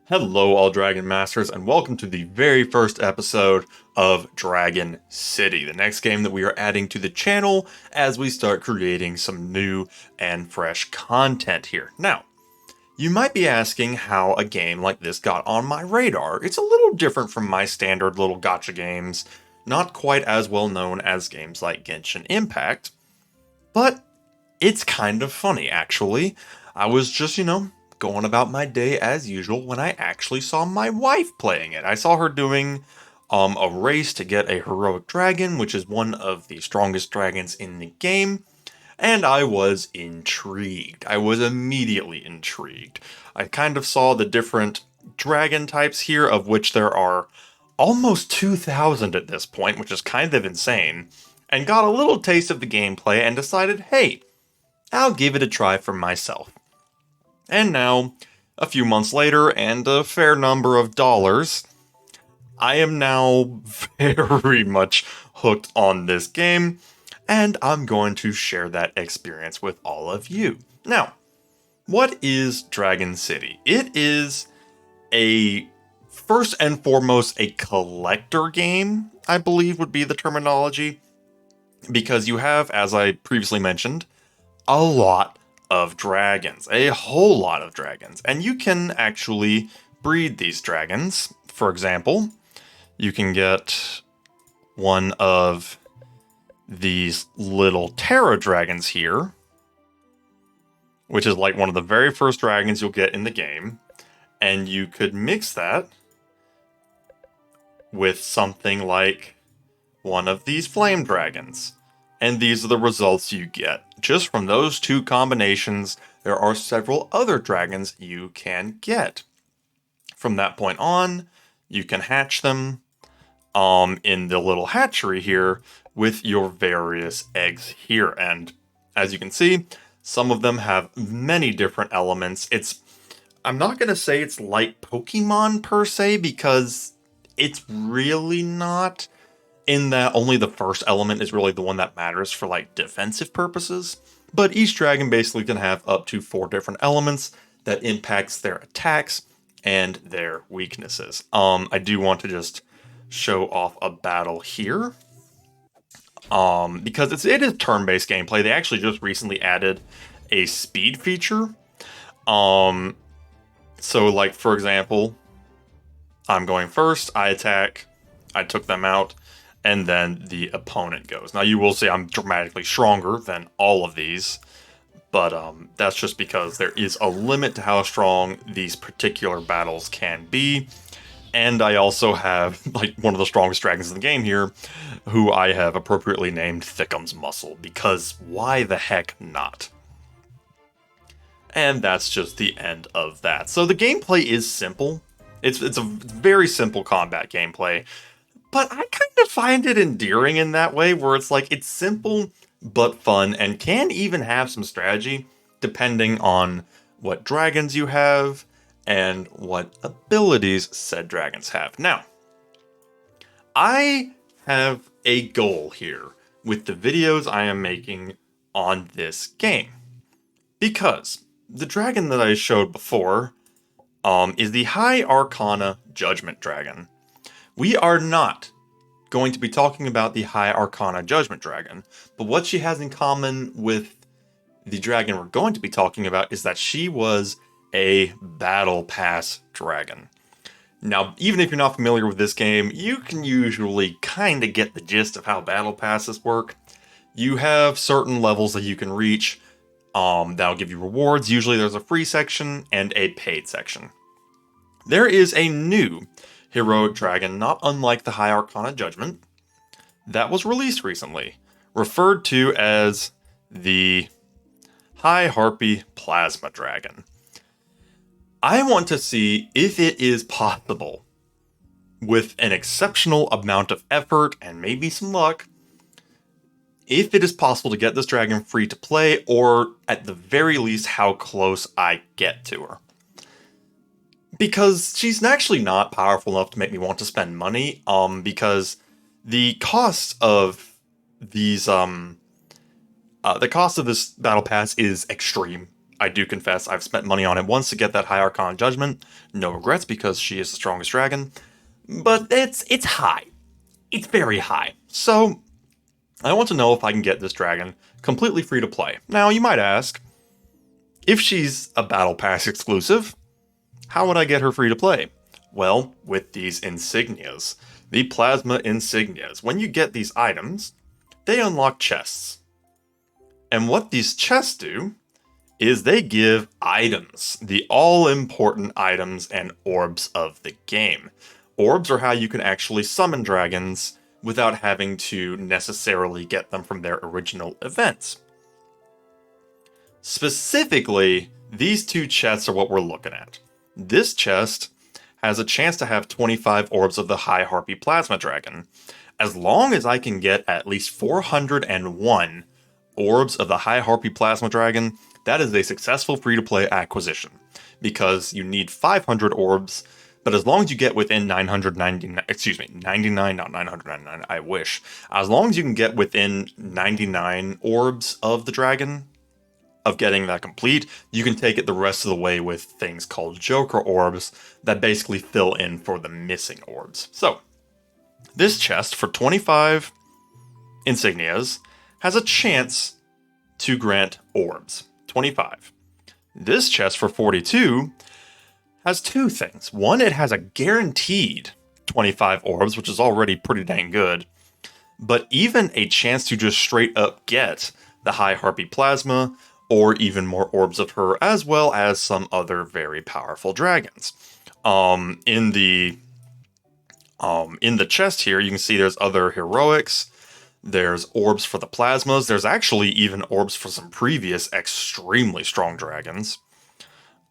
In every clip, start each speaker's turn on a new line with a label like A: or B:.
A: Hello, all Dragon Masters, and welcome to the very first episode of Dragon City, the next game that we are adding to the channel as we start creating some new and fresh content here. Now, you might be asking how a game like this got on my radar. It's a little different from my standard little gacha games, not quite as well known as games like Genshin Impact, but it's kind of funny, actually. I was just, going about my day as usual when I actually saw my wife playing it. I saw her doing a race to get a heroic dragon, which is one of the strongest dragons in the game, and I was intrigued. I was immediately intrigued. I kind of saw the different dragon types here, of which there are almost 2,000 at this point, which is kind of insane, and got a little taste of the gameplay and decided, hey, I'll give it a try for myself. And now, a few months later, and a fair number of dollars, I am now very much hooked on this game, and I'm going to share that experience with all of you. Now, what is Dragon City? It is first and foremost, a collector game, I believe would be the terminology, because you have, as I previously mentioned, a lot of dragons, a whole lot of dragons, and you can actually breed these dragons. For example, you can get one of these little Terra dragons here, which is like one of the very first dragons you'll get in the game, and you could mix that with something like one of these flame dragons. And these are the results you get. Just from those two combinations, there are several other dragons you can get. From that point on, you can hatch them in the little hatchery here with your various eggs here. And as you can see, some of them have many different elements. I'm not going to say it's like Pokemon per se, because it's really not, in that only the first element is really the one that matters for like defensive purposes. But each dragon basically can have up to 4 different elements that impacts their attacks and their weaknesses. I do want to just show off a battle here. Because it is turn-based gameplay. They actually just recently added a speed feature. So like, for example, I'm going first, I attack, I took them out, and then the opponent goes. Now you will see I'm dramatically stronger than all of these, but that's just because there is a limit to how strong these particular battles can be. And I also have like one of the strongest dragons in the game here, who I have appropriately named Thickums Muscle, because why the heck not? And that's just the end of that. So the gameplay is simple. It's a very simple combat gameplay, but I kind of find it endearing in that way, where it's like, it's simple but fun, and can even have some strategy depending on what dragons you have and what abilities said dragons have. Now, I have a goal here with the videos I am making on this game, because the dragon that I showed before is the High Arcana Judgment Dragon. We are not going to be talking about the High Arcana Judgment Dragon, but what she has in common with the dragon we're going to be talking about is that she was a Battlepass dragon. Now, even if you're not familiar with this game, you can usually kind of get the gist of how Battle Passes work. You have certain levels that you can reach that'll give you rewards. Usually there's a free section and a paid section. There is a new heroic dragon, not unlike the High Arcana Judgment, that was released recently, referred to as the High Harpy Plasma Dragon. I want to see if it is possible, with an exceptional amount of effort and maybe some luck, if it is possible to get this dragon free to play, or at the very least how close I get to her. Because she's actually not powerful enough to make me want to spend money, because the cost of these, the cost of this battle pass is extreme. I do confess I've spent money on it once to get that High Arcana Judgment. No regrets because she is the strongest dragon. But it's high. It's very high. So I want to know if I can get this dragon completely free to play. Now you might ask, if she's a Battle Pass exclusive, how would I get her free to play? Well, with these Insignias. The Plasma Insignias. When you get these items, they unlock chests. And what these chests do is they give items, the all-important items and orbs of the game. Orbs are how you can actually summon dragons without having to necessarily get them from their original events. Specifically, these two chests are what we're looking at. This chest has a chance to have 25 orbs of the High Harpy Plasma Dragon. As long as I can get at least 401 orbs of the High Harpy Plasma Dragon, that is a successful free-to-play acquisition, because you need 500 orbs, but as long as you get within 99, not 999, I wish. As long as you can get within 99 orbs of the dragon, of getting that complete, you can take it the rest of the way with things called Joker orbs that basically fill in for the missing orbs. So, this chest for 25 Insignias has a chance to grant orbs. 25. This chest for 42 has two things. One, it has a guaranteed 25 orbs, which is already pretty dang good, but even a chance to just straight up get the High Harpy Plasma, or even more orbs of her, as well as some other very powerful dragons. In the chest here, you can see there's other heroics. There's orbs for the plasmas. There's actually even orbs for some previous extremely strong dragons.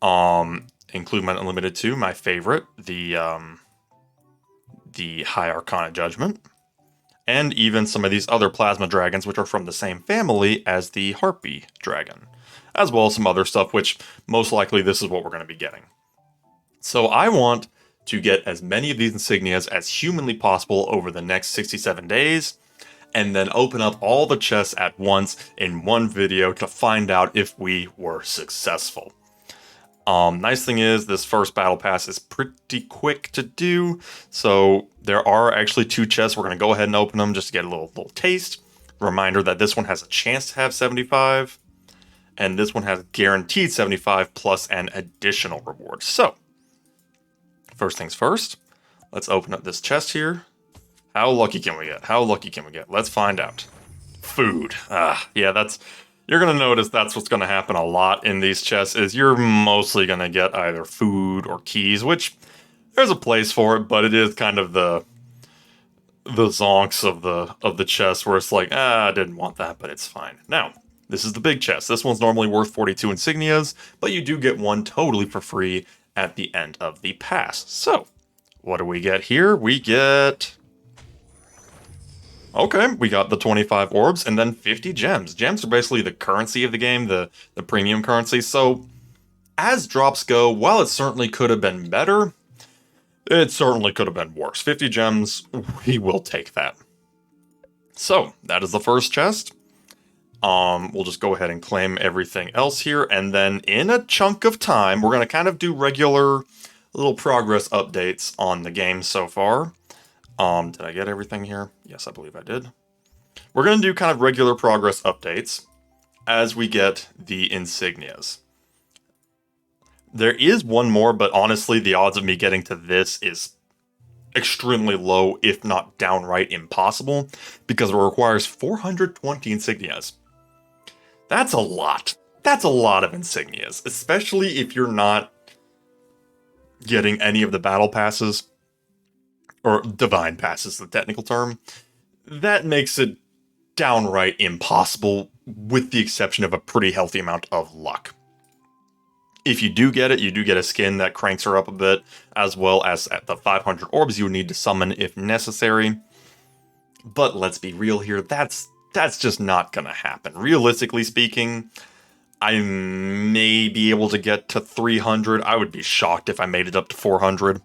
A: Include my Unlimited 2, my favorite, the High Arcana Judgment. And even some of these other plasma dragons, which are from the same family as the Harpy Dragon. As well as some other stuff, which most likely this is what we're going to be getting. So I want to get as many of these Insignias as humanly possible over the next 67 days, and then open up all the chests at once in one video to find out if we were successful. Nice thing is, this first Battle Pass is pretty quick to do, so there are actually two chests. We're going to go ahead and open them just to get a little taste. Reminder that this one has a chance to have 75, and this one has guaranteed 75 plus an additional reward. So, first things first, let's open up this chest here. How lucky can we get? How lucky can we get? Let's find out. Food. Yeah, you're going to notice that's what's going to happen a lot in these chests, is you're mostly going to get either food or keys, which there's a place for it, but it is kind of the zonks of the chest where it's like, I didn't want that, but it's fine. Now, this is the big chest. This one's normally worth 42 Insignias, but you do get one totally for free at the end of the pass. So, what do we get here? We get... Okay, we got the 25 orbs and then 50 gems. Gems are basically the currency of the game, the premium currency. So, as drops go, while it certainly could have been better, it certainly could have been worse. 50 gems, we will take that. So, that is the first chest. We'll just go ahead and claim everything else here, and then in a chunk of time, we're going to kind of do regular little progress updates on the game so far. Did I get everything here? Yes, I believe I did. We're going to do kind of regular progress updates as we get the Insignias. There is one more, but honestly, the odds of me getting to this is extremely low, if not downright impossible, because it requires 420 Insignias. That's a lot. That's a lot of Insignias, especially if you're not getting any of the battle passes, or divine pass is the technical term. That makes it downright impossible, with the exception of a pretty healthy amount of luck. If you do get it, you do get a skin that cranks her up a bit, as well as at the 500 orbs you would need to summon if necessary. But let's be real here, that's just not gonna happen. Realistically speaking, I may be able to get to 300. I would be shocked if I made it up to 400.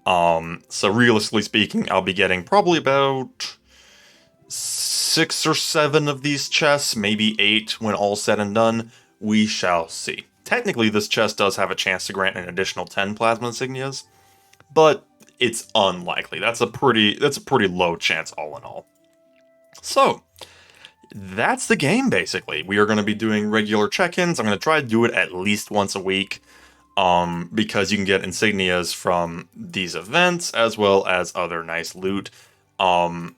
A: So realistically speaking, I'll be getting probably about 6 or 7 of these chests, maybe 8 when all said and done, We shall see. Technically, this chest does have a chance to grant an additional 10 plasma insignias, but it's unlikely. That's a pretty low chance all in all. So, that's the game basically. We are going to be doing regular check-ins. I'm going to try to do it at least once a week. Because you can get insignias from these events as well as other nice loot. The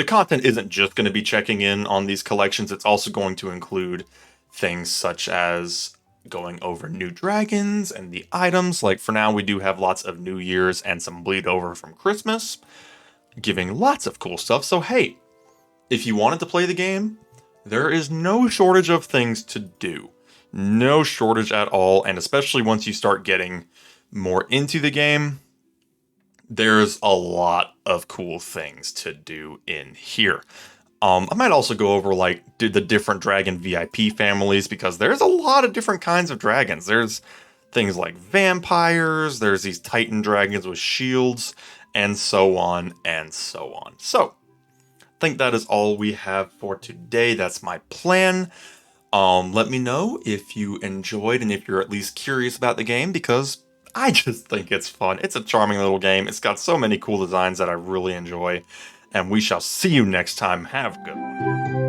A: content isn't just going to be checking in on these collections, it's also going to include things such as going over new dragons and the items. Like for now, we do have lots of New Year's and some bleed over from Christmas, giving lots of cool stuff. So hey, if you wanted to play the game, there is no shortage of things to do. No shortage at all, and especially once you start getting more into the game, there's a lot of cool things to do in here. I might also go over like the different dragon VIP families, because there's a lot of different kinds of dragons. There's things like vampires, there's these titan dragons with shields, and so on and so on. So, I think that is all we have for today. That's my plan. Let me know if you enjoyed and if you're at least curious about the game, because I just think it's fun. It's a charming little game. It's got so many cool designs that I really enjoy, and we shall see you next time. Have a good one.